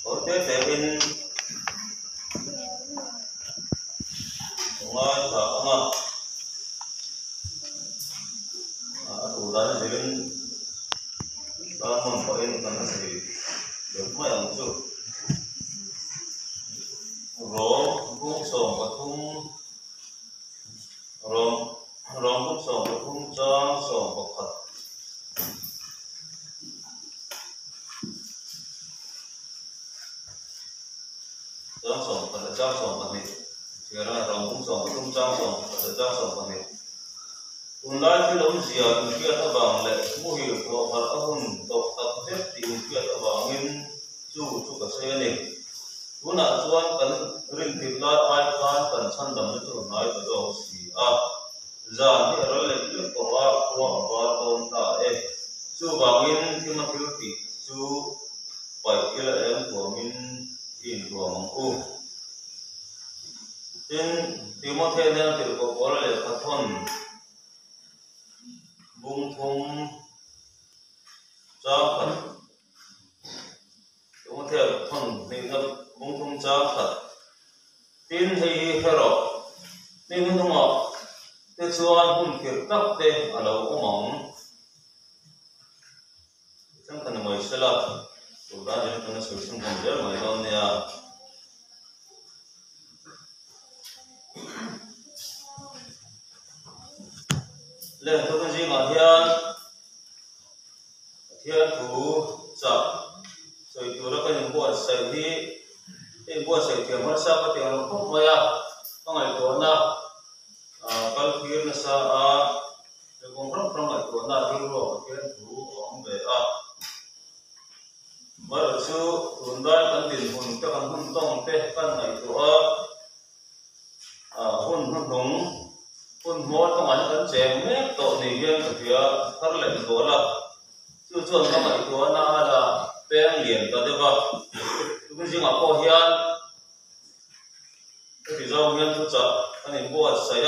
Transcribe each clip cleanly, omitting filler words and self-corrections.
có thế để in ngoài thở mà đủ đó thì in đó mình có in cần gì được mấy ông chú rong cũng sống và cũng rong cũng sống và cũng trang sống và khát trang sống và trang sống và này thì là rong cũng sống và cũng trang sống và trang sống và này cùng lại thì lắm gì à cũng kia ta bằng lệ mua hiểu của phật các hùng tộc tập xếp thì cũng kia ta bằng nguyên chú cả xe này cũng là chuan cần rin thịt lại ai can cần săn đầm nó nói từ đầu xì giờ thì ở đây là của tôn ta chú bằng nguyên thì mà thiếu thì chú phải kia là em của min in của mong u nên thì mà thế nên thì có là các thôn bung thùng cha khát cũng theo thằng thì nó bung thùng cha khát tin thì hero tin không ngọc thế xuân cũng kiểu tắc thế ở đâu cũng mỏng chẳng cần mày sẽ là tụi ta chỉ cần sử dụng công việc mày đâu nha lên tôi cái gì mà thiên thủ chặt rồi tôi đã có những bộ sợi thì những bộ sợi thì nó sao có tiền nó không mày có ngày tuần nào kalau kia nó sao thì cũng rất trong ngày tuần nào thì rồi thiên thủ ông về mà ở chỗ tuần đó cần tiền hồn cho con hồn tông thế con ngày tuần hồn đúng hồn mót các bạn cần chém hết tội này riêng ở phía thắt lệnh của là chưa chuẩn các bạn của nó là bèn liền cho được không? Cái gì mà có hiền thì do nguyên thu trợ anh em mua sấy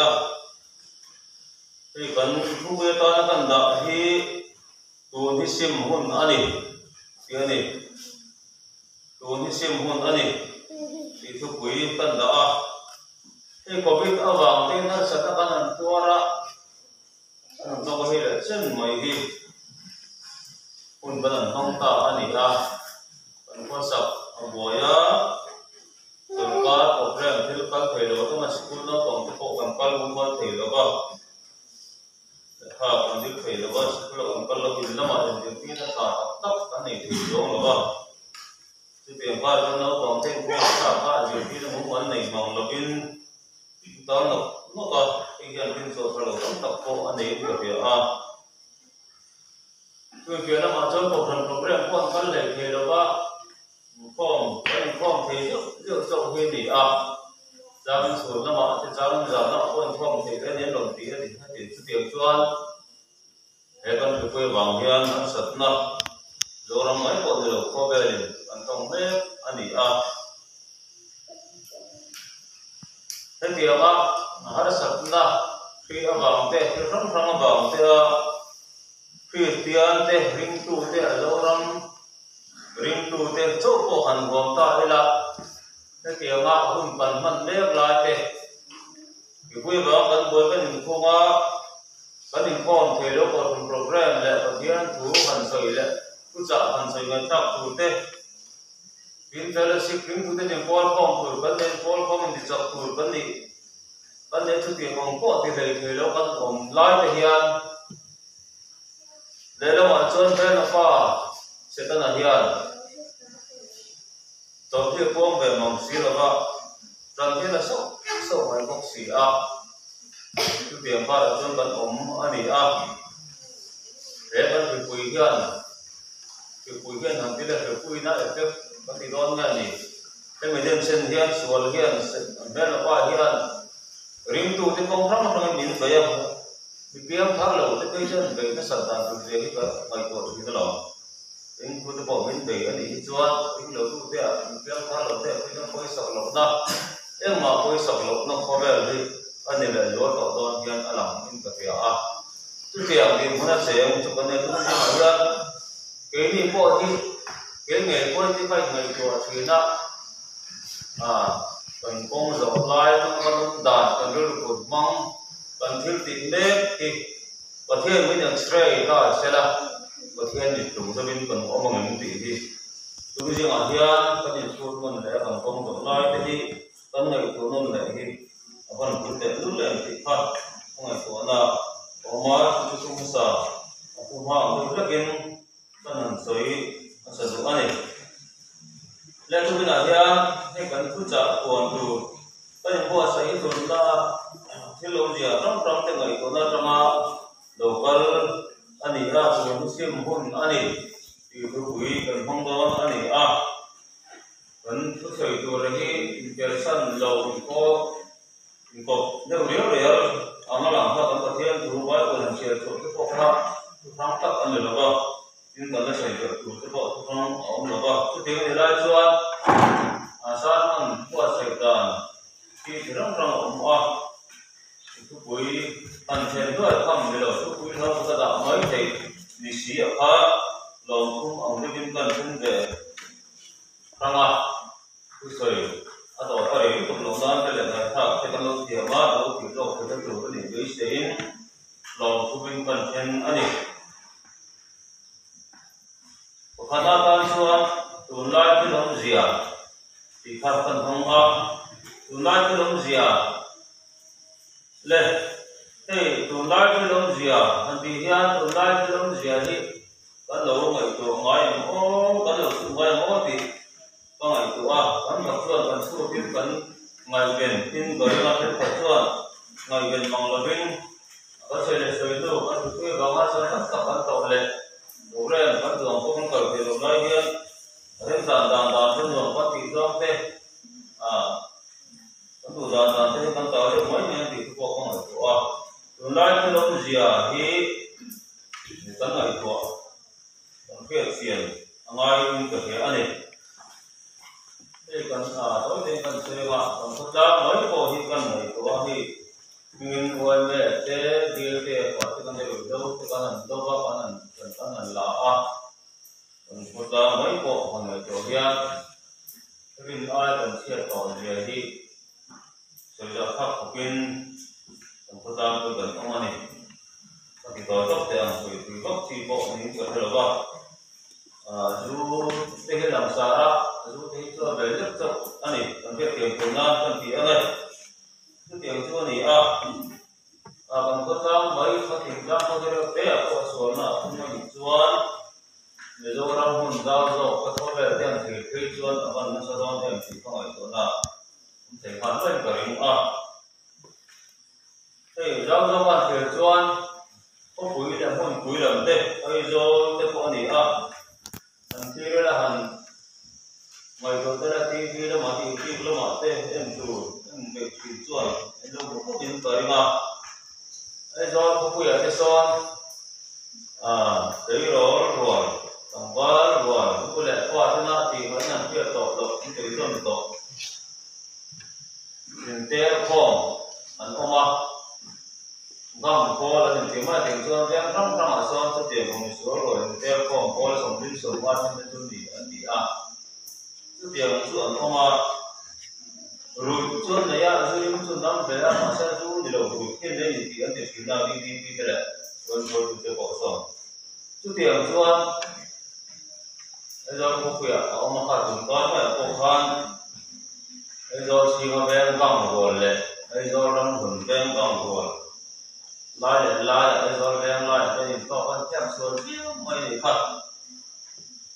thì cần thu về ta nó cần đợi thì tuần thì sim hồn anh đi cái này tuần thì sim hồn anh đi thì thu quý cần đợi thì có biết ở vòng thì nó sẽ các bạn tua ra nó có thể là chân mấy thì hồn vẫn không tạo anh đi vẫn có sập ở buổi từ qua một rèm thì các thầy đó các mà school nó còn cái bộ bằng con luôn con thầy đó vào còn những thầy đó vào school bằng con lâu nó mà những cái nó cả tóc cái này thì giống nó vào chứ tiền qua cho nó còn thêm cái cả qua nhiều khi nó muốn quán này mỏng là bên đó nó có cái hiện bên số phải là tổng tập bộ anh ấy biểu hiện cái kia nó mà cho một phần program con lệ thì đó vào phong thì rất rộng hơn thì ra bên xuống nó mà thì ra bên giờ nó phong thì cái nền đồng tí thì tiền chuan thế còn cái quê vàng hiền ăn sạch nó rồi làm mấy con được có về thì ăn trong bếp ăn đi thế thì hết sạch nó khi vàng thế thì rất vàng thế khi tiền thế ring tu thế rồi làm ring tu te cho ko han gom ta ila te ke ma hun pan man lek la te ki pui ba kan bo kan ko ma kan in kon the lo ko program le ko hian thu han soi le ku cha han soi ngai tak tu te pin fellowship pin tu te ne pol kom tu kan ne pol kom ni chak tu kan ne chu ti ngom ko ti le lo kan om lai te hian le lo ma chon ve na pa sẽ tân là hiền đầu tiên phong về mỏng xí là vợ rằng thế là sốc hay bốc xì cái tiền pha là chân bắn ống anh đi để bắn cái quỳ hiền hàng thế là cái quỳ nó để tiếp bắn thì đón nhà gì thế mình đem sen hiền xuân hiền bên là qua hiền ring tu thì không rắm trong mình bây giờ bị biếng tháo lẩu thế cái chân cái sản phẩm từ dưới cái ngày của thì nó lỏng anh cứ bỏ mình về anh đi chuan anh lâu tu thế biếng tháo lẩu thế cái nó quay sọc lẩu đó em mà quay sọc lẩu nó khó về đi anh này là lúa tỏ to hiền làm mình cả tiền cái tiền thì muốn là sẽ chụp cái này cũng như là hiền cái gì có thì cái nghề có thì phải ngày tuổi thì nó cần công dọn lại nó còn đàn cần đưa cột măng cần thiếu tiền bếp thì có thiên mới được stray đó sẽ là có thiên thì chủ gia đình cần có một ngày một tỷ thì tôi riêng ở thiên có những số mình để cần công dọn lại thế thì cần ngày tuổi nó lại thì còn cũng để lúc lên thì phát không ngày tuổi nào có mà chúng tôi sợ không mà tôi rất yên cần hẳn sới sử dụng anh lên tôi bây giờ thì cần cứ chọn cuốn từ cái những bộ sấy từ ta thiếu lâu gì trong trong cái ngày của nó trong đầu cơ anh ấy ra cuốn xem hôn anh ấy thì tôi quý cần mong đó anh ấy cần cứ sấy từ đấy cái sân dầu có nếu đấy nó làm cho tấm vật thiên từ vậy của hàng triệu chỗ cái bộ nó tất anh được không nhưng cần phải được từ cái bộ nó ổn được không cái tiếng này lại cho sao nó qua sạch đàn khi thì rất là ổn quá cái cuối anh xem rất là thầm để rồi cái cuối nó sẽ tạo mấy thì lịch sử ở khác lòng cũng ông đi bên gần cũng để rằng cái sợi ở đây cũng lòng đan cái này thà cái con thì mà đâu thì đâu cái từ cái này với sẽ lòng cũng bên gần trên anh ấy khán giả tan xuân tuần lai cái lòng gì thì phát phần thông tuần lai cái lòng gì lên thế tuần lai cái lòng gì anh thì hiện tuần lai cái lòng gì thì cái lâu ngày tuổi ngày mô cái lâu tuổi ngày mô thì cái ngày tuổi cái mặt xuân cái xuân tin cái ngày biển tin cái là cái mặt xuân ngày biển bằng là bên cái sợi này sợi đâu cái thứ cái gạo sợi tất cả cái tàu lệ đủ lên cái đường cũng cần thì lúc này hiện hiện dàn trên đường có thị trường thế cái đủ dàn thế con tàu thì mấy ngày thì có không ở chỗ rồi lại cái lúc gì thì cái ngày chỗ cái tiền ngay cái thế anh này thế còn tối thì cần chơi mà còn thực ra mấy cô thì cần ngày chỗ thì mình quay về thế đi thế có cái con này đâu cái con này đâu có con này là còn thực ra mấy cô còn ngày chỗ kia cái bên ai cần chia tỏ về thì sẽ là khác của bên còn thực ra tôi cần ông này thì tôi gốc thì thì gốc thì bộ những cái thứ đó dù thế làm sao đó dù thế cho về rất chậm anh này cần biết tiền của nam cần thì anh này cái tiền cho này còn có ra mấy cái tiền ra có thể là bé có số là không có định chuẩn để cho ra hồn giao rồi có thể về tiền thì thuê chuẩn ở bên nó sẽ ra tiền thì không phải số là không thể phán định cái đúng thế giao cho bạn thuê chuẩn có quý là hồn quý lắm thế bây giờ cái con này anh thì là hành ngoài đó là thì là mà thì là mà thế em chủ em về thì chuẩn em đâu có những cái mà bây giờ có quý ở thế son đấy rồi tổng ba rồi có lẽ qua thế nào thì vẫn là việc tổ được những cái chuẩn tổ những cái không anh không vâng, cô là những cái mà tiếng chuông tiếng trong ở son cho tiền của một số rồi những cái không cô là sống linh sống qua nên chuông đi anh đi cái tiền chuông không rồi chuông này rồi những chuông năm về mà sẽ chuông đi đâu rồi cái này thì anh tiền nào đi cái này rồi cái bỏ son cái tiền chuông bây giờ cô khuyên ông mà cả chúng tôi phải cô khan bây giờ chỉ có bé găng rồi lệ bây giờ đang hưởng bé găng rồi lại rồi đem lại cho những con chém xuống nhiều mấy thật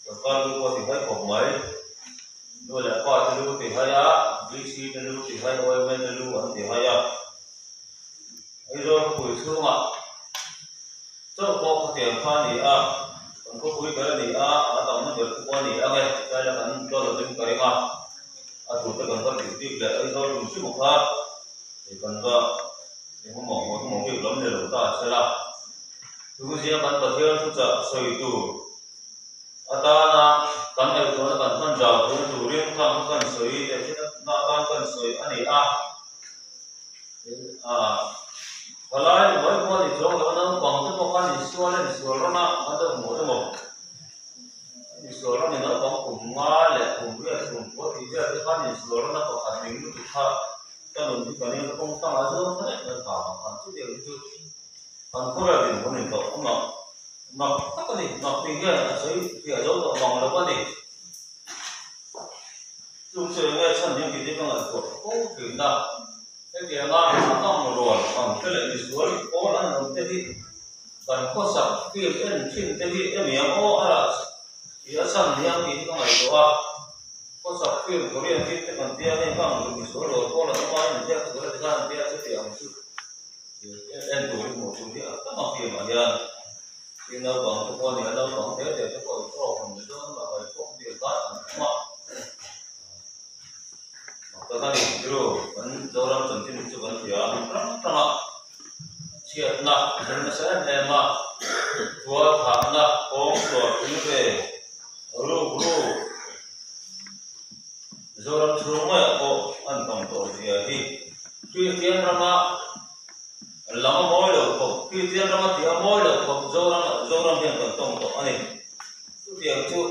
rồi con cô thì thấy khổ mấy rồi lại coi thì lưu thì hay VC thì lưu thì hay OM thì lưu vẫn thì hay bây giờ buổi trưa mà cho có tiền pha thì còn có buổi cái thì ở tổng nó được qua thì nghe đây là cần cho được những cái mà chủ tịch cần có điểm tiêu để bây giờ dùng sức một phát thì cần thì không mong việc lắm để chúng ta sẽ làm thứ gì bạn có thể hỗ trợ soi tủ ta là cần này có cần phân giải thứ tủ riêng cần soi để nó cần soi anh ấy và lại mỗi con thì chỗ nó bằng cái con thì xua lên xua nó nó được một cái gì ngọc thì cái là sấy thì ở dấu tọt vòng đâu cái gì chúng tôi nghe chân những cái gì không là của cố kiểu nào cái kia là nó rồi còn cái lại đi xuống cố là nó cái gì còn có sập kia cái trên cái gì cái miếng cố là thì ở sân thì em thì không phải đó có sập kia có riêng cái còn tia nên không được số rồi cố là nó có những cái số là cái ăn tia cái tiền chứ em tuổi một tuổi thì rất là tiền mà giờ thì đâu còn cái con thì đâu còn thế để cái con có còn nữa mà phải có tiền đó đúng không cái này rồi vẫn đâu đó cần thêm chút vấn đề rất là chiết nặng nên nó sẽ em mà tua thảm nặng ôm tua cũng về ru rồi làm xuống mà có ăn tổng tổ gì thì khi tiền ra mà lama môi được có khi tiền ra mà tiền môi được có rồi làm tiền tổng tổng tổ này chút tiền chút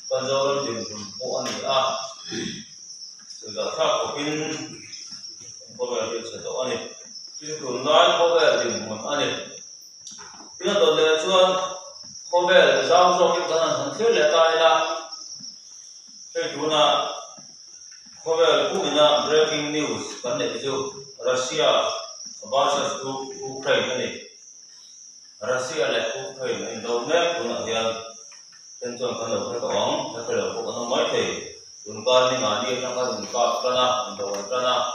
còn rồi làm tiền bộ anh à sự giả sát của pin có vẻ như sẽ tổ anh chứ còn nói có vẻ như một anh pin tổ này chuan có vẻ giao cho cái thằng thiếu lệ tài là cái chú na có vẻ cũng là breaking news vấn đề chú Russia versus Ukraine này Russia lại Ukraine in đâu nét cũng là hiện trên trường con đầu cái cổng cái đầu của nó mới thì chúng ta đi mà đi trong cái vùng cọp ra na đầu ra na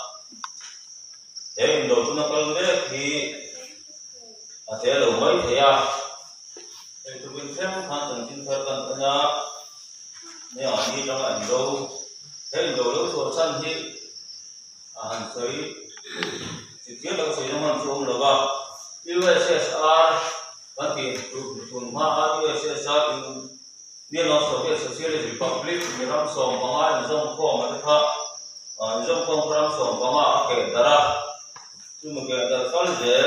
thế đầu chúng nó có nét thì thế đầu mới thì thì tụi mình xem hàng tuần trên thời gian đó nếu đi trong ảnh đâu thế đầu đâu số sân thì hàng sấy trực tiếp đâu sấy nó mang xuống được không USSR vẫn thì tuần hoa USSR Liên Hợp Soviet Socialist Republic Miram Som Banga Nizam Ko Matha Nizam Ko Miram Som Banga ke dara tu mungkin dar kalje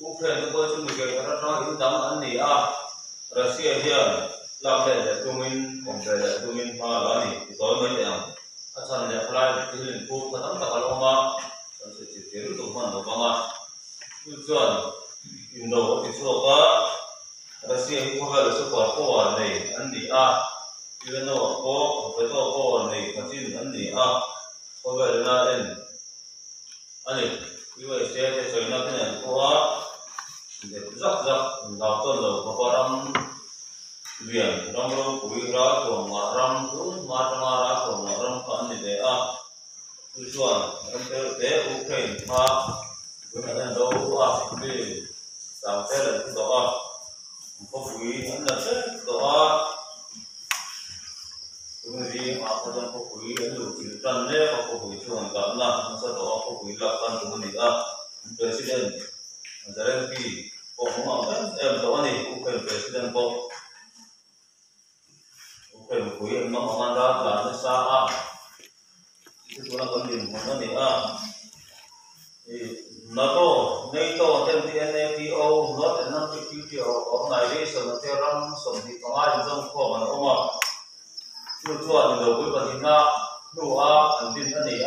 Ukraine ko tu mungkin dara ra indam anni Russia hian lamle tumin kompele tumin ha lani toy mai yang asan le fly tin ku patam ta kaloma se chiru tu man do banga tu chuan indo ti soka Russia ko ha so ko wa nei anni even though ko to ko nei kachin anni ko ga na en ani iwa se te China ten ko de zak da to lo ko ram Vian, Ramro, Kuira, Maram, Matara, Maram, Kandi, they are. Which one? They Ukraine, and those be some talent to the art. Hopefully, and the set to art. Maybe after the Hopefully, and you can never hopefully to Ghana, and so hopefully, Lakan, President, Zelensky, for Mohammed, and the one who can President Bob. Cái cuối nó mang ra là nó xa cái chỗ là con điểm của nó thì NATO TNATO nó sẽ nâng cái tiêu organization nó theo răng sống thì có ai trong kho mà nó không à chưa chọn đầu cuối phần thì đủ anh tin cái này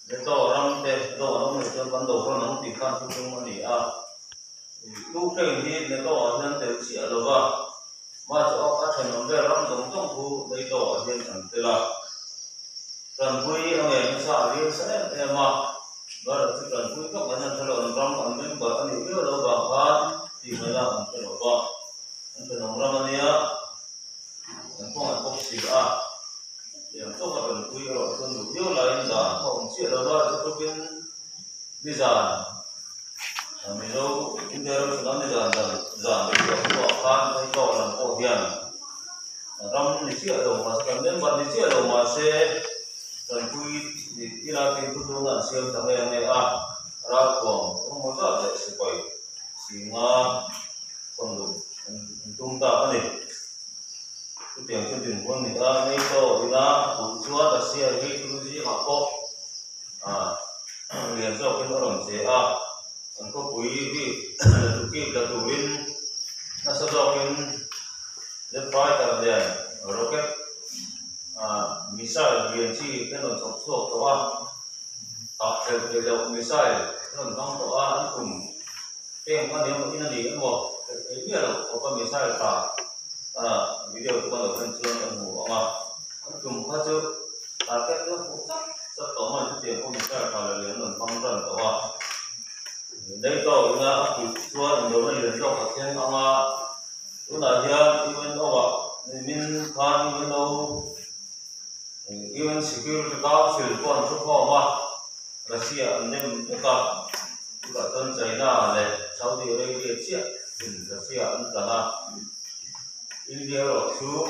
NATO răng thế NATO nó mới cho ban đầu nó nâng tìm can chung nó này lúc cái gì NATO nên tự chỉ là vào mà cho các thành viên làm trong khu đây tổ hiện thành thế là cần quy ông ấy nó xả đi sẽ em mà và là cần quy các bạn nhân thay đổi trong anh bên bờ anh hiểu đâu vào phát thì mới làm cái đó vào anh phải làm ra mà nhá anh không phải không chỉ để cho các bạn quy rồi còn đủ nhiều là anh giả không chỉ là đó cho các bên đi giả mình đâu chúng ta nó đi giả để cho họ phát cái tổ làm cổ hiền trong lịch sử đầu mà cần đến vật lịch sử đầu mà sẽ cần quy thì khi nào thì chúng tôi là xem thằng này ra của không có rất là sự quậy chỉ còn đủ chúng ta cái này cái tiền trên tiền quân thì ta mấy tổ thì ta cũng chúa là xe cái gì họ có liền sau cái nó đồng chế anh có quý vị là tụ viên nó sẽ do cái rất phải tập đèn rocket missile liền chi cái nó sọc sọc đó theo dòng missile nó văng đó anh cùng tem kan dia mungkin nanti mo ini adalah apa misal video tu kan akan cuci mo tum kha chu target tu pusat setoma tu tem ko misal kalau dia non pangran tu đây to nga chuan do na len do ka chen tu na dia even do min khan even do even security council kon chu ko Russia nem ka ton China le Saudi Arabia chia Russia kana India ro chu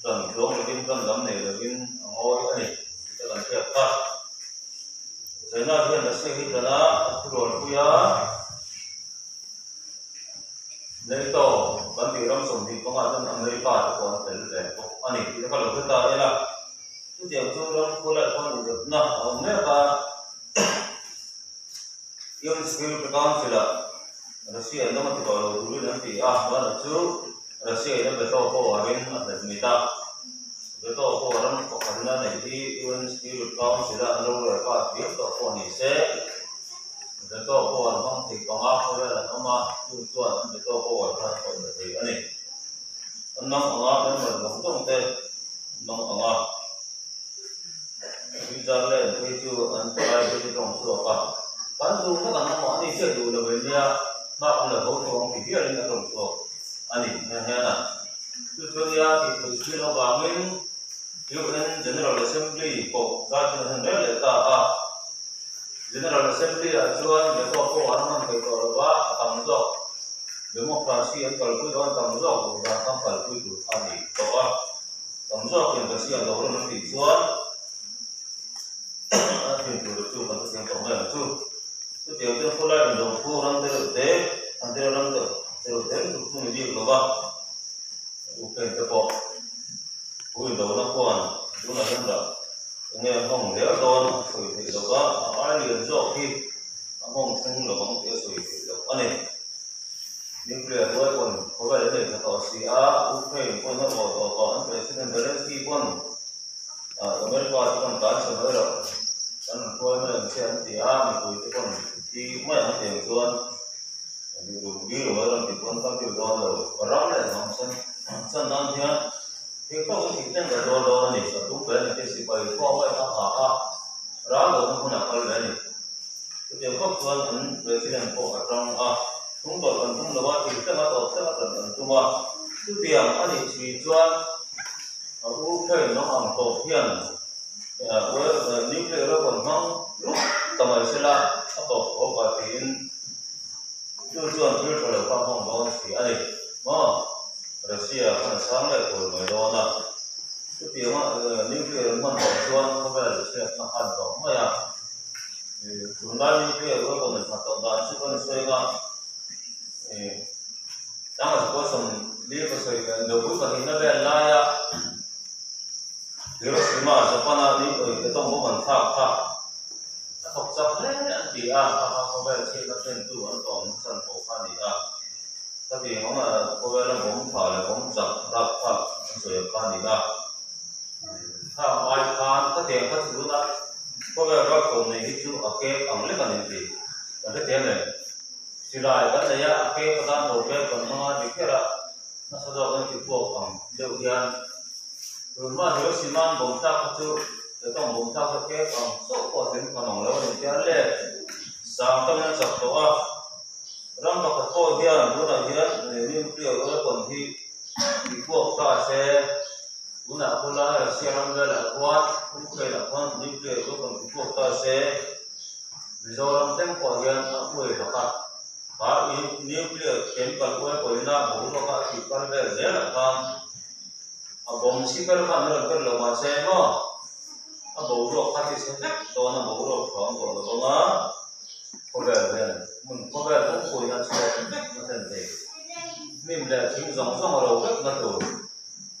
dan dong din kan dam ne le bin ngoi ani ta kan chia ka China hian Russia hi kana rol puya nei to ban ti ram som di ko ma tan America ko tel le ko ani ti ka lo ta ela tu je chu ram ko la ko ni na ne ka yung security council Russia na matibalo dulu nanti mana tu Russia na beto ko agin at nita beto ko ram ko kanna na di yung security council ano ro ka beto ko ni se beto ko ang ti ko nga ko la no ma yung tuan beto ko ra ko na ti ani annang anga na ma tong te nong anga Switzerland ke chu an pai ke tong su ka kan du nó kan mo ani che du le dia ma on le ho ko ki dia ni rong so ani na ha na tu tu ya ki tu chi no ba min UN General Assembly ko ga chu han le ta General Assembly a chuan le ko ko an man ke ko ba tam zo democracy an kal ku don tam zo ko ga tam kal ku tu ani to tam zo ke ga si a do ro ti chuan a tin tu chu kan tu ko ma chu tu dia tu pula dong pu orang terus ante orang terus tu ni dia loba bukan tepok pun dah nak kuan tu nak hendak ini hong dia don sui ti loba ai liền zo ki hong seng lo bang dia sui ti lo ane nuclear boy pun ko ba le ta to si Ukraine pun no ko an president Zelensky pun America kan kan sa ro kan ko na sian ti mi ko ti pun thì mấy anh tiền chuan đi rồi rồi thì con các kiểu đó rồi rõ là nó sân non thì có cái chuyện cái đó này sẽ đúng về cái sự bày có cái đó hả rõ rồi nó không nào cái này cái chuyện có chuan anh về cái này có ở trong chúng tôi còn chúng là thì cái đó là chúng mà cái tiền anh thì chỉ chuan ở Ukraine nó hàng tổ thiên với nuclear nó còn không lúc tầm ấy sẽ là atau apa tin tujuan tu kalau kamu mau si ada, Rusia kan sangat kalau mereka tu dia nuclear mana tujuan kalau Rusia nak ada, mana guna nuclear kalau nak satu dan sekarang saya jangan sekolah dia pasal dobu kan ini berlaya, terus lima sepanah ni kita bukan tak học tập hết thì có vẻ trên nó trên tu vẫn còn sân khấu phan thì tại vì nó mà có vẻ là bóng phải là bóng giặc đạp thật rồi phan thì ai phan có thể các thứ đó có vẻ là cùng này cái chú ở cái bằng lấy bằng gì là cái tiền này chỉ là cái này cái đang đầu cái còn nó đi cái là nó sẽ do cái chịu buộc bằng điều kiện rồi mà nếu xi măng bóng ta các chú để tổng bùng thao cái còn số của những con ông lớn thì cái lệ sáng tâm nhân sập tổ răng vào cái cô hiền bữa nào hiền để điều cái còn thì buộc ta sẽ bữa nào cô la là xe răng là quan cũng phải là quan những điều cái còn buộc ta sẽ vì do làm thêm của hiền nó quỳ nó cả và những điều kém cần của nó bố nó cả thì con về dễ là con bóng xí cái phần nó cái lồng mà xe nó bầu ruột phát thì sẽ đó là bầu ruộtของcủa nó có vẻ là mình có vẻ cũng cùi ăn sữa nó thành thế mình là chính giống xong rồi rất là tuổi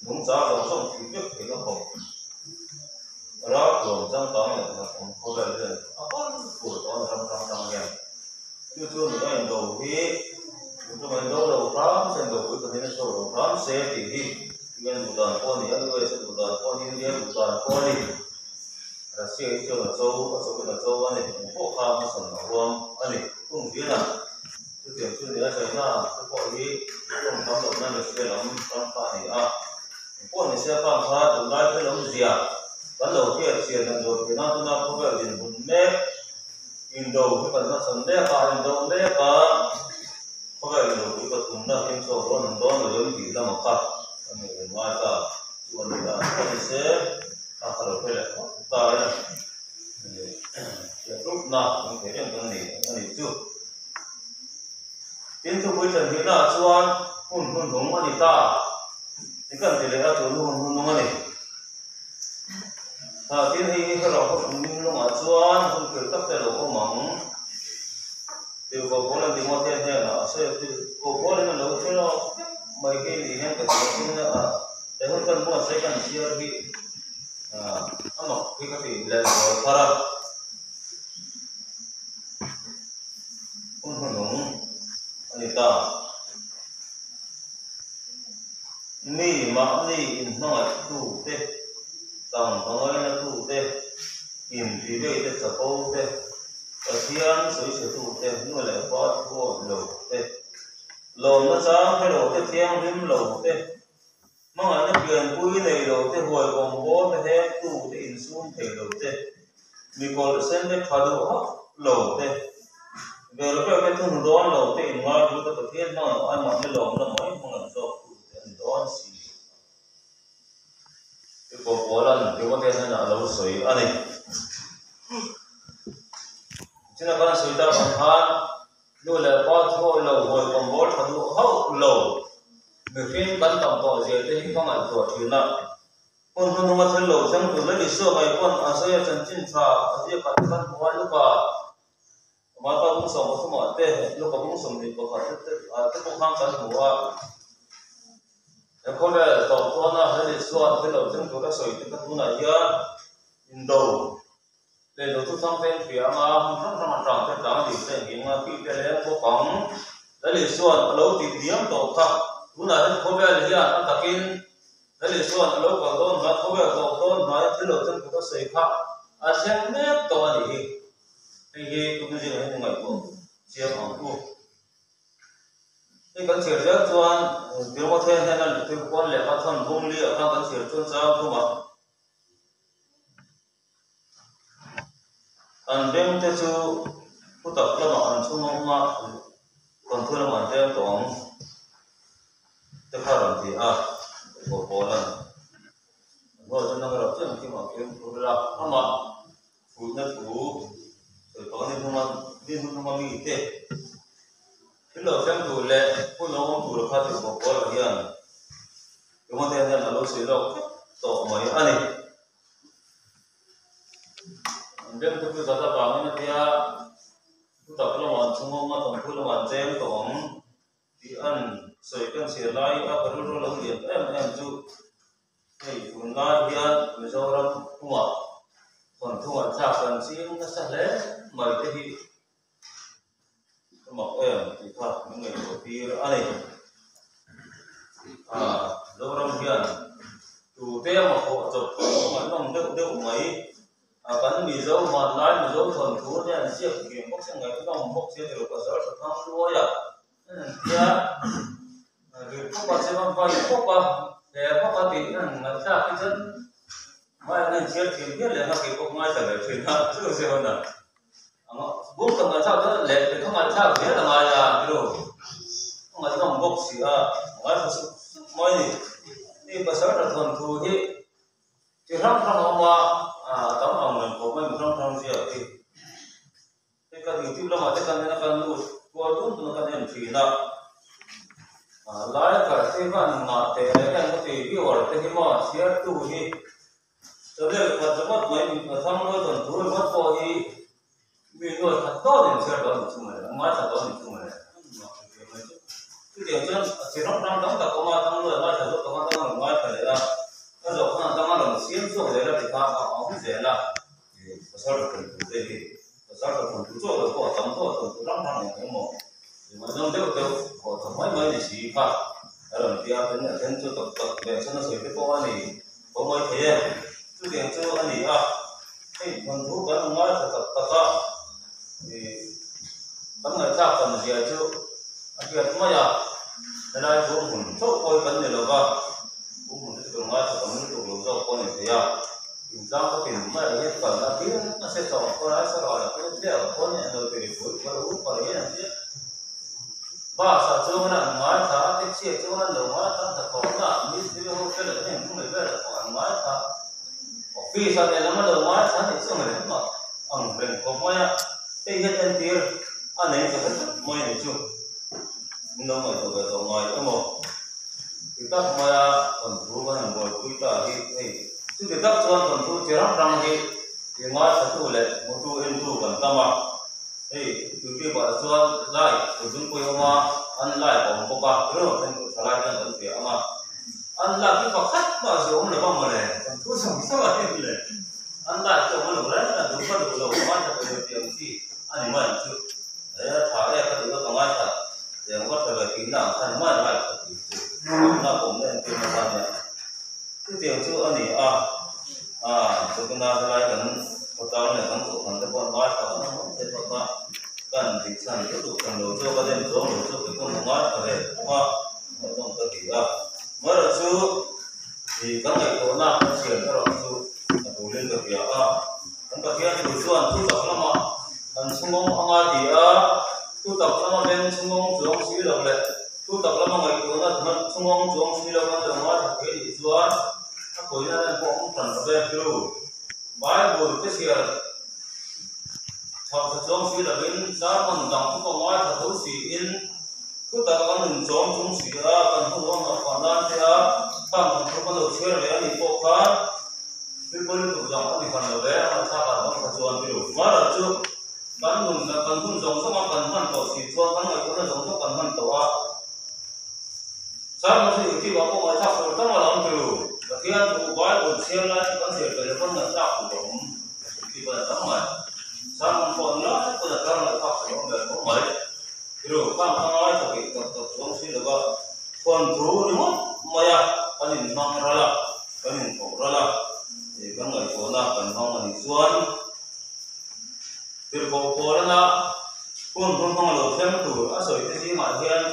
đúng giá giống xong thì biết thì nó không đó thường trong đó là cũng có vẻ là của đó là trong nhà chưa nữa là đầu thì chúng mình đầu khám xem đầu cuối tuần này số đầu khám sẽ thì bên một đoàn con thì ăn người sẽ một đoàn con như thế một đoàn con đi Russia itu là châu bên là châu anh này cũng có khám sản lượng anh này cũng biết là cái tiền chưa để xảy ra cái gọi đi trong tháng đầu năm được xe lắm trong pha này con này xe pha pha từ đây tới lắm gì bắt đầu kia tiền là rồi thì nó có vẻ tiền bốn mét in đầu cái phần nó sẵn đấy cả in đầu đấy cả có vẻ là cái vật cũng là thêm số đó là giống gì là một cặp anh này ngoài cả còn là con này xe khá là phải là ta đấy lúc nào cũng thấy rằng con này chưa tiến thu với trần thế là chuan hun đúng anh ta thì cần thì lấy ra chỗ hun đúng anh tiến thì cái đó cũng như nó mà chuan hun kiểu tất cả là có mỏng từ có lần thì mua thêm thế là sẽ có lần là lâu thế nó mấy cái gì hết cái gì nữa để hơn cần mua sẽ cần chia đi mà cái gì là rồi para hun đúng anh ta mi mà ni nói tu thế tàng nói là tu thế in thì đây thế sao cô thế ở thiên suy sự tu thế nhưng lại có thua lầu thế lầu nó sáng cái lầu thế thiên lim lầu thế mà nó quyền quy này lầu thế hồi còn bố thế tu thế in xuống thế lầu thế mi còn xem thế phá được lầu thế về lúc cái thùng đó lầu thế in ngoài chúng ta có thiên mà ai mà cái lầu nó mới không làm sao đó xí cái bộ lần cái vấn đề này là lâu sấy anh này cho nên con sấy ta bằng han rồi là bao thôi lâu hồi còn bớt thật lâu hậu lâu người phim bắn tầm tỏ gì thế không ảnh hưởng thì nặng con không có thấy lâu trong từ lấy đi xưa mày con sấy chân chín trà sấy cả thân hoa lúc mà cũng sống không mọi thế lúc cũng sống thì có phải tất cũng ham thân hoa có vẻ tổng quan là để soạn cái đầu tiên của các sợi các thứ này nhá in đầu để đầu tư sang tên phía mà không trong tròn cái trắng thì sẽ hiện mà khi cái đấy có phẳng để soạn lâu thì điểm tổ khác thứ này có vẻ là hiện ăn đặc in để soạn lâu còn tôn và có vẻ tổ tôn nói cái đầu tiên của các sợi khác sẽ nét to này thì cũng như thế này của chia khoảng của cái sợi rất choan nếu có thêm hay là cái con lẻ các phần vùng lìa các cái sợi choan sao không ạ anh đem theo chú phụ tập là mà anh xuống không mà còn thưa là mà đem tổng tất cả làm gì bộ lần rồi cho nên là chuyện khi mà kiếm phụ là mà phụ nhân phụ rồi có nên không mà nghĩ thế cái lỗ xem thủ lệ cũng nó không thủ được phát triển của là hiện đúng không thế nên là lỗ xí đâu tổ mới anh này đem cái giá ta bảo như thế tập là mòn chung không mà tổng thu là mòn xem tổng thì ăn sợi cân xì lai cái rô lông điện em chú thì cũng lai hiện người sau đó thu mà còn thu mà chả cần xin nó sẽ lấy mời cái gì mọc em thì thật những người đầu tiên anh này lâu năm hiện chủ tem mà họ chụp mà nó đều mấy bắn mì dấu mà lái mì dấu thuần thú nha chiếc kiếm bốc sang ngày nó bốc xe đều có sở thật thăng đua ya vì bốc qua xe băng quay bốc qua để bốc qua tí là ra cái chân mai nên chiếc thì biết là nó cái bốc mai trả lời chuyện nào chứ gì hơn nào bốc tầm là sao đó lệ thì không phải sao thế là mai là cái đồ không phải trong bốc xì mai phải mai gì đi có sở thật thuần thú thì rong rong mà tấm lòng mình của mình trong gì thì cái gì tiêu là mà cái này nó cần luôn qua đúng nó cần em chỉ là lái cả cái phần mà thế này có thể biểu là cái mà xe tu thì cho nên là chúng mất mấy thăm đôi tuần thú mất coi thì vì người thật tốt thì xe đó thì chung này máy thật tốt thì chung này cái điều chân chỉ rong rong đóng cả công an thăm người máy thật tốt công an thăm người máy phải là nó rồi không làm tăng làm xiêm xuống đấy là thì ta không dễ là sao được phần thứ gì sao được phần thứ chỗ được của tấm của phần lắm này cái một thì mà trong cái của tấm mấy thì chỉ cả rồi thì anh đến là cho tập để cho nó sửa cái cô này có mấy thế chứ tiền cho anh ấy cái phần thứ cái nó nói tập thì vẫn người ta cần gì chứ anh kia cũng ya thế này cũng muốn số coi vấn đề là ba cũng muốn cái đường mai thì mình cũng số coi này thì ya chúng ta có tiền mà hết cả là kia nó sẽ chọn con ai sẽ gọi là cái điều con này đầu tiên phối và lúc còn đấy là chứ ba sao cho nó mai thà cái chuyện cho nó đầu mai thà thật khó là như thế hôm cái là cái này cũng phải là còn mai thà vì sao này nó đầu mai thà thì sao mà ông bên có mai cái hiện anh kia anh ấy có hết mai này chưa nó mà tôi ngoài cái một chúng ta mà còn thu vào hàng ngồi chúng ta thì chứ chúng ta cho còn thu chỉ răng răng thì ngoài sẽ thu lại một thu em thu còn tâm à thì từ khi bảo cho lại từ chúng tôi mà ăn lại còn có ba cái rồi thì lại cái vấn đề mà ăn lại cái vật khách mà rồi ông là bao mà này còn thu xong sao lại như này ăn lại cho nó đấy là đúng phân đủ đầu mà cho cái tiền gì anh mà chứ đấy thả ra cái thứ nó ngay thật để nó có thể kín nào thành mà lại nó cũng nên tiền nó làm này cái tiền chưa anh ấy chúng ta lại cần một tao này cần tụ thành cái con nói có nó không thể thoát ra cần thì sản tiếp tục cần đầu tư có thêm số đầu tư cái con nói có thể qua một trong cơ thể mới đầu tư thì các ngày tối nào nó chuyển cho đầu tư đủ lên được việc chúng ta kia thì tuần tu tập lắm mà còn xung quanh ông thì tu tập lắm bên xung quanh trường sĩ đồng lệ tu tập lắm ngày tối là xung quanh trường sĩ đồng lệ ông thì thế thì tuần các khối nên cũng phần về tu bài buổi cái gì học trường sĩ là bên xã còn đóng cũng có nói là thấu sĩ in tu tập các mình trường sĩ còn không có còn đang thì không có đầu chơi về thì bộ khác cái bên tụ dòng thì phần đầu bé mà sao cả nó còn chuồn kiểu quá là chưa bán nguồn là cần nguồn dòng số mà cần phân tổ chỉ chuồn bán người cũng là dòng số cần phân tổ sao nó thì khi bảo cô nói sao rồi tất mà làm từ và khi ăn tụ gói buồn xem lại con rể về con là sao của thì bây giờ tấm mày sao không còn nữa bây giờ con lại học của con về có mấy rồi con nói là cái tập xuống suy được còn thú nữa mà con nhìn mong ra là con nhìn khổ ra là thì các người phố là cần phong là đi xuân từ phố đó là không được thêm tủ đã sửa cái gì mà hiện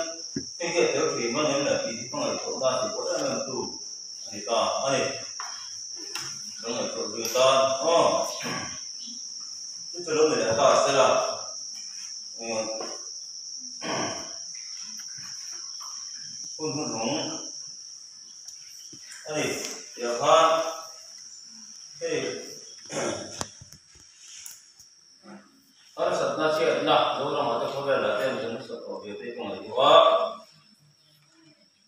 cái kia theo thì mà nếu là thì các người phố ra thì có rất là tủ thì ta này các người phố người ta cái chỗ đó người ta sẽ là không đúng này giờ ha ở sắp na chuyện là dấu lòng ở trong là tên chúng sự ở phía tây của người quá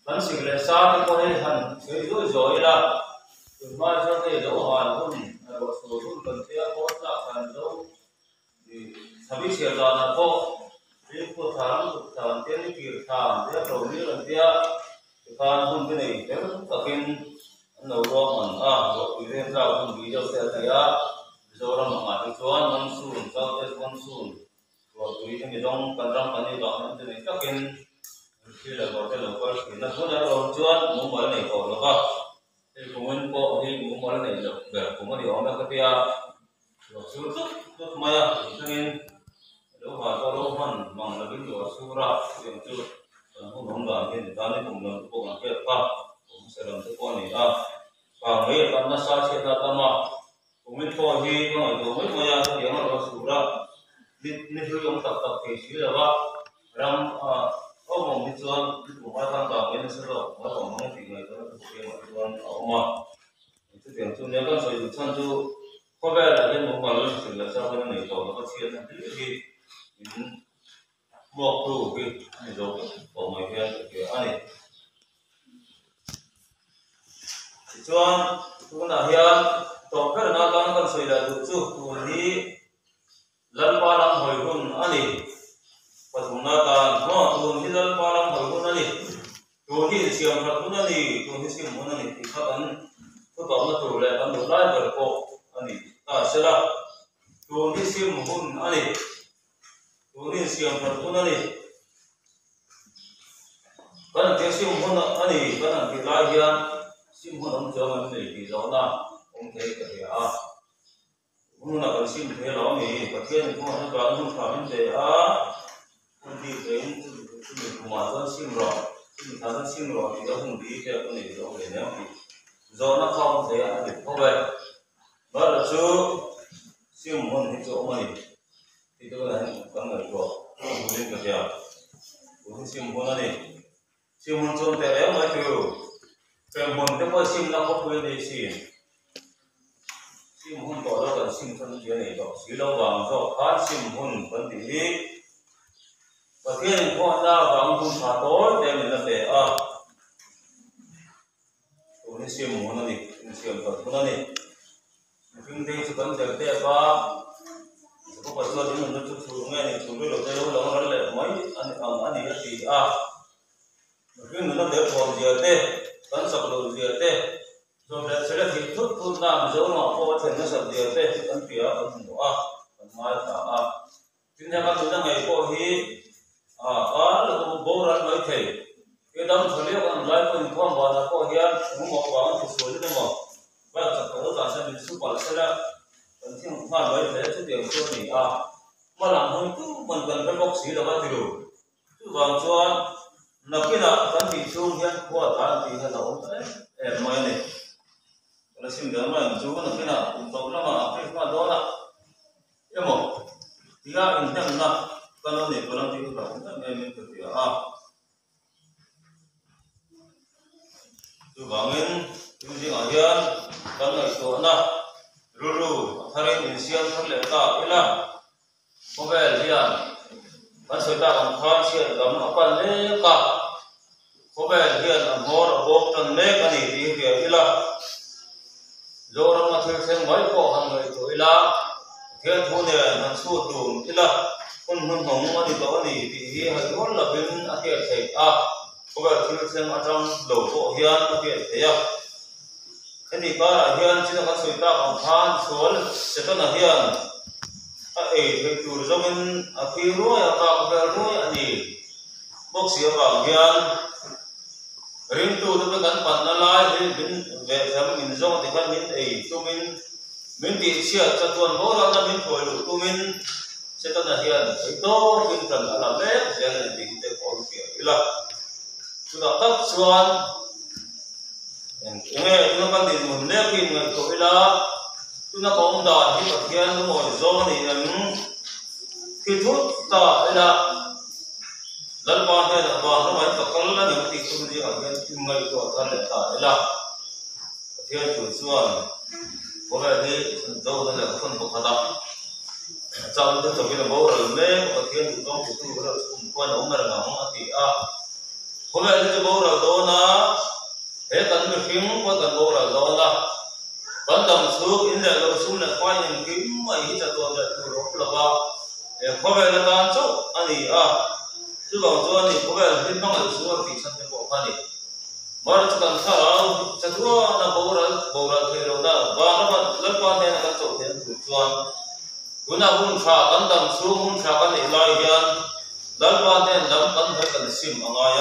vẫn sự lệ sao thì có thể hẳn cái rồi là từ mai cho tới dấu hoàn luôn bộ số luôn cần thiết có là phần dấu thì thằng biết chuyện là có cái cuộc thảo tiến cái việc thảo tiếp đầu như lần tiếp thì phan không cái này nếu chúng ta kiên đầu đó mình rồi thì thêm sao cũng bị đâu sẽ thấy rồi là mà cái chuan monsoon sau cái monsoon rồi thì cái dòng cần cái đó nên cái kiên khi là có cái local thì nó có là rồi chuan muốn mới này có nó có thì cũng muốn có thì muốn mới này được để cũng có điều mà cái tia rồi số rất mà nên đâu mà có đâu bằng là cái điều số ra chuyện chưa không đúng là nên ta nên cùng làm cũng làm việc cũng sẽ làm cái con này và mấy con nó sao sẽ ra tâm cũng biết thôi thì có người mấy người ta điểm mà nó sụp ra nên sử dụng tập thì chỉ là ram có một cái chuan cũng phải tham khảo cái sự đó có một cái gì người ta thực hiện một chuan ở mà cái điểm chung nếu con sử dụng chuan chú có vẻ là cái một phần lớn là sao cái này tổ nó có chia thành cái buộc đủ cái dấu của người kia cái này chuan cũng là hiện tổ cái nó con sợi là đủ chú tuổi đi lần ba năm hồi hôn anh và chúng ta còn nó tuổi đi lần ba năm hồi hôn anh tuổi đi siêu thật cũng anh tuổi đi siêu muốn anh thì các anh các bạn nó tuổi lại anh được lại được cô anh sẽ là tuổi đi siêu hôn anh tuổi đi siêu thật cũng anh cái này cái siêu hôn anh cái này cái lai hiện siêu hôn ông cho mình để thì rõ là ông thấy cái ông là còn xin thế đó thì có thiên cũng nó đoán không phải vấn đề con đi đến mình cũng mà dân sim rồi mình thằng dân sim rồi thì ông đi theo cái này ông để nếu thì do nó không thế thì không về đó là chú sim hôn thì chỗ mình thì tôi là có người của lên cái gì cũng sim hôn này sim hôn chôn tại đấy mới từ cái hôn cái coi sim nó có quyền gì sim hôn có đâu cần sim thân kia này đó xí lâu vàng do phát sim hôn vấn đề và thiên con ra vàng hôn phá tối để mình làm để tôi sim hôn này sim thật hôn này kinh tế sự cần được để ba có phải cho những người chút chút nghe thì chúng tôi đầu tiên là nó lại mấy anh ấy thì cái người nó để còn gì thế vẫn sập đồ gì thế rồi là sẽ là thì thuốc phun nam dấu nó có thể nó sập gì thế thì vẫn phía ở vùng mai cả chính ra các thứ ngày có hi là bố ra nói thế cái đâm xử lý con lại con con vào là có hiền cũng một vòng thì suối đấy mà bây giờ có cả sẽ bị sụp vào sẽ là còn khi mà nói thế thì tiền cho thì mà làm hơn cứ mình cần phải bóc xí là bao nhiêu cứ vòng cho nó khi nào cần thì xuống hiện qua tan thì nó đâu đấy em nói này nó xin đỡ mà chú nó khi nào cũng tốt lắm mà cái mà đó là em một thì in thêm là con nó thì cũng mình thực hiện từ vòng in từ gì ở hiện con này chỗ nào ruru thay mình xem thân lệ ta là có vẻ liền vẫn xảy ra còn khoan chuyện lắm nó còn lẽ cả có vẻ hiện ở ngõ ở bộ trần lễ cái này thì việc là do nó mà thuê thêm mấy cổ hàng người tuổi là thiên thu này nó suốt đủ là con hồng mà đi đó này thì hay nói là bên ở kia thầy có vẻ thuê thêm ở trong đầu bộ hiện ở kia thầy thế thì có là hiện chỉ là có xảy ra còn khoan xuống sẽ có là hiện thì chủ do bên khi nuôi ở vào cái nuôi gì bốc xía vào hiện riêng tu tôi cần phần nó lại thì bên về thăm mình do thì cần mình tu mình thì xia cho tuần bố đó là mình thổi đủ tu mình sẽ có là hiện thấy to mình cần là làm lễ sẽ là thì để có kiểu như là chúng ta tắt xuân nghe chúng ta cần thì mình lễ khi người tuổi là chúng ta có ông đàn khi mà thiên nó ngồi do thì khi thuốc ta đây là lần ban hay là ban nó vẫn có là những cái công việc ở bên người của thân để ta đây là thiên chủ xuân có vẻ như đâu đó là phân bộ thật trong cái thời gian bố rồi mấy có thiên chủ công chủ tu rồi cùng quan ông mà là ông thì có vẻ như bố rồi đó nó thế cần phải phím có cần bố rồi đó là vẫn tầm xuống in là lâu xuống là quay những cái mấy cái tuần là từ đó là vào có vẻ là tan chốt anh thì chứ còn cho anh thì có vẻ là bên trong là xuống thì sang bên bộ anh thì mà nó cần sao đó chắc chắn là bố ra thì rồi đó và nó vẫn rất quan trọng là các chỗ thế của chuan cứ nào hun phá cắn tầm xuống hun phá cắn để lại hiện rất quan trọng lắm cắn phải cần sim ở ngoài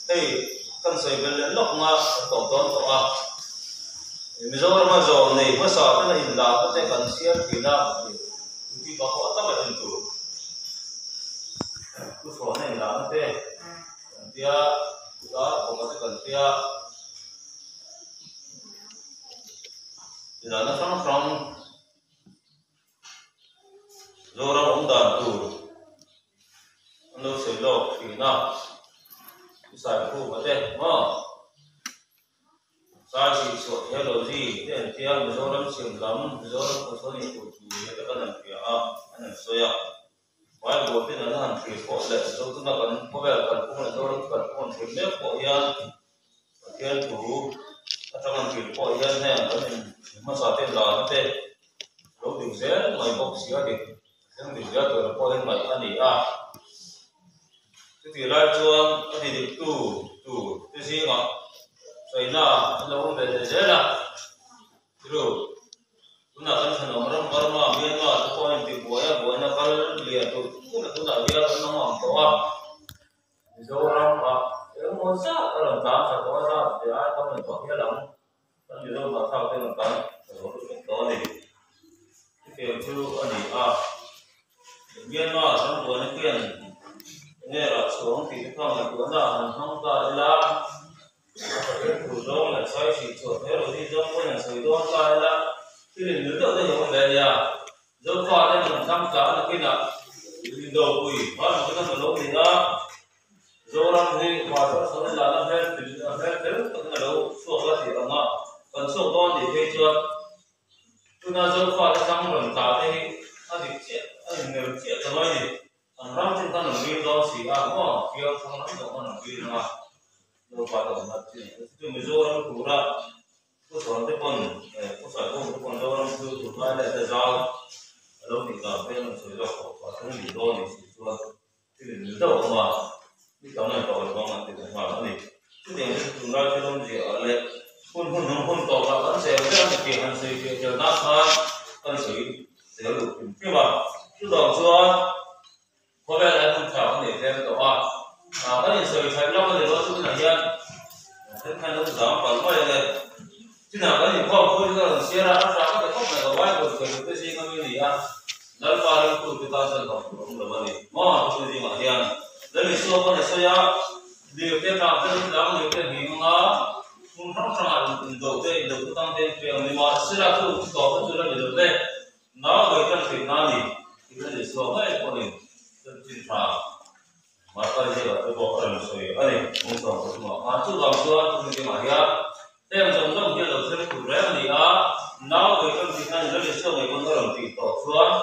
thì cần xây bên lên lốc mà tổng toàn tổng mình do mà rồi này mới sợ cái này là có thể cần xem thì nào thì có họ tất cả những thứ cái số này là nó thế thì đó cũng có thể cần thì là nó from do ra ông đàn tù nó sẽ lọc thì nào sai khu có thể sai chỉ số theo đồ gì thì anh theo mình do nó xem lắm do nó có số này của chủ nhà các anh kia anh em soi vài bộ phim nó làm thì có lẽ do chúng ta cần có vẻ cần cũng là do nó cần còn thêm nếp của hiện thiên chủ trong làm thì có hiện này là mình mà sao tên là nó thế lúc điều dễ mày bốc xía thì nhưng điều dễ rồi có hiện mày anh đi thế thì lại cho anh thì tu cái gì mà vậy là nó không về dễ là rồi chúng ta cần phải nói mà biết mà tôi coi thì bố nó có liền tôi cũng là tôi đã biết nó mỏng to rồi nếu muốn sát ở làm tám phải có ra thì ai có mình có biết lắm còn điều đâu mà sao tên là tám đó thì cái kiểu chứ anh thì nhiên mà trong buổi nó kia nghe là xuống sai sĩ chuột thế rồi thì do con là sợi đó cái là thì nếu được thì không về nhà do pha đây mình tham gia là cái nào đầu quỷ và một cái thằng lâu thì đó do làm thì hòa cho số là làm hết thì cái là đâu số là thì ông ạ còn số đó thì thấy chưa chúng ta do pha cái trong mình ta thì anh thì chết anh nếu chết cho nói gì anh làm trên thân mình đi đó xí à mà kia không làm được mình đi mà đâu pha được mà chứ mình do làm thủ ra có số cái con do làm thứ thủ ra là giao lâu thì cả cái mình sử dụng và không bị đôi thì sử dụng thì nếu đâu mà đi cái này tàu là con thì cũng vào này cái này chúng ta cho nó gì ở đây hôn tàu và vẫn sẽ cái kiện hành sự kiện chờ nát ha hành sự sẽ được cái mà chứ đầu chưa có vẻ là không chào để xem tàu cái hành sự phải lo thì nó cũng là nhân thế thành nó giảm phần mấy này chứ nào cái gì không tôi giờ xe ra nó ra cái không này có vài người cái gì không như gì Dal paling tu kita senang, orang ni, mah tu di mana? Dari semua ni saya dia nak dalam dia hilang, mungkin sangat untuk tentang dia memang sila tu kau tu sudah jadi deh. Nah, kita ni kita ni semua ni pun ni tercinta. Maka dia tu orang saya, ani mungkin semua. Tu bangsa tu di mana? Yang contoh dia lalu kurang ni Now kita jadi semua orang tu tuan.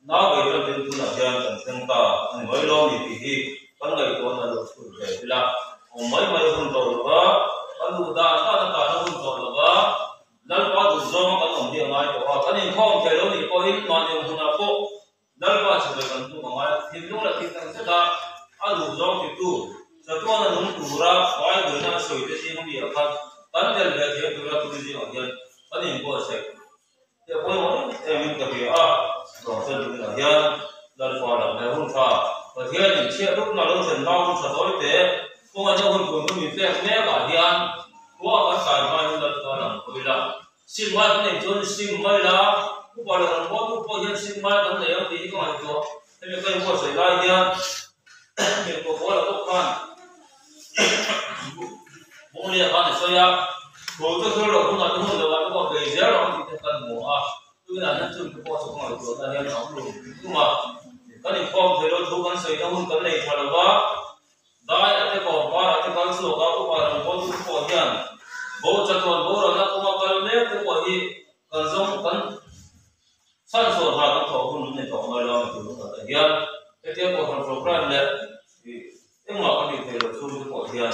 Now we are going to na yan kan sengta ani mai lo ni ti kan ngai ko na lo su de la o mai hun to ba kan da na hun to ba dal pa du zo ma kan om dia ngai to kan ni khom ke lo ni ko in ma ni hun na ko dal pa su de kan tu ma thi lo la ti kan sa da a du zo ti tu sa to na nun tu ra wai de na soi de si hom ya kan del de the tu ra tu ji ma yan kan ni ko se ya ko mo em ka bi còn dân chúng là dân lần phò là ngày hôm phò và thiên những chuyện lúc nào lúc thần bao sợ tối thế không ai cho hôn cùng với mình xem nghe cả thiên của các sản mai như lần phò là ਕੋਈ là xin mai cái này chôn xin mai là cũng bảo là có cũng có dân xin mai cái này thì không ai cho thế nên cái mua sợi lai thiên mình có là tốt hơn bố liệt con để xoay á bố tôi thôi rồi không nói tôi hôn được bạn có về dễ rồi thì cần mổ tôi là nhân chứng của số người của ta hiện nóng luôn nhưng mà cái này phong thì nó thu con sấy nó không cái này phải là quá đại là cái còn quá là cái con số đó cũng phải là bố thu của hiện bố cho toàn bố rồi nó cũng mà cái nếp cái của gì cần giống cần sản xuất hàng cái thổ không này thổ mà lo thì nó là hiện cái tiếp của hàng số brand này thì nhưng mà cái này thì là thu cái của hiện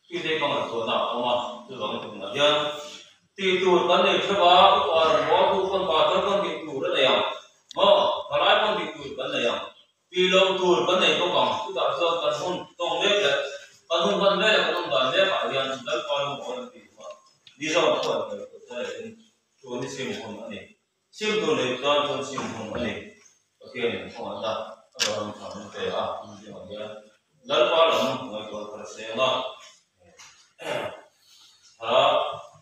khi đây còn là số nào mà tôi nói cũng là hiện thì tuổi con này chưa có còn tu con bà cho con bị tuổi rất là mà phải nói con bị tuổi con này vì lâu tuổi con này có còn cứ tạo ra con hôn con biết là con hôn con biết là con đoàn biết phải liền đất con một con thì đi ra một con rồi có thể tuổi đi xem một con này xem tuổi này con xem một con này ok này không ăn ta rồi không thằng nó về nhưng mà nhớ đất con là một người còn phải xem đó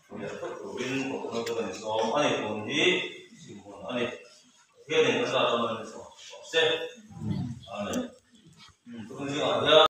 bây giờ tất cả bên của các bạn số anh ấy còn gì anh ấy hiện nay chúng ta đang làm sao sẽ anh ấy cũng như vậy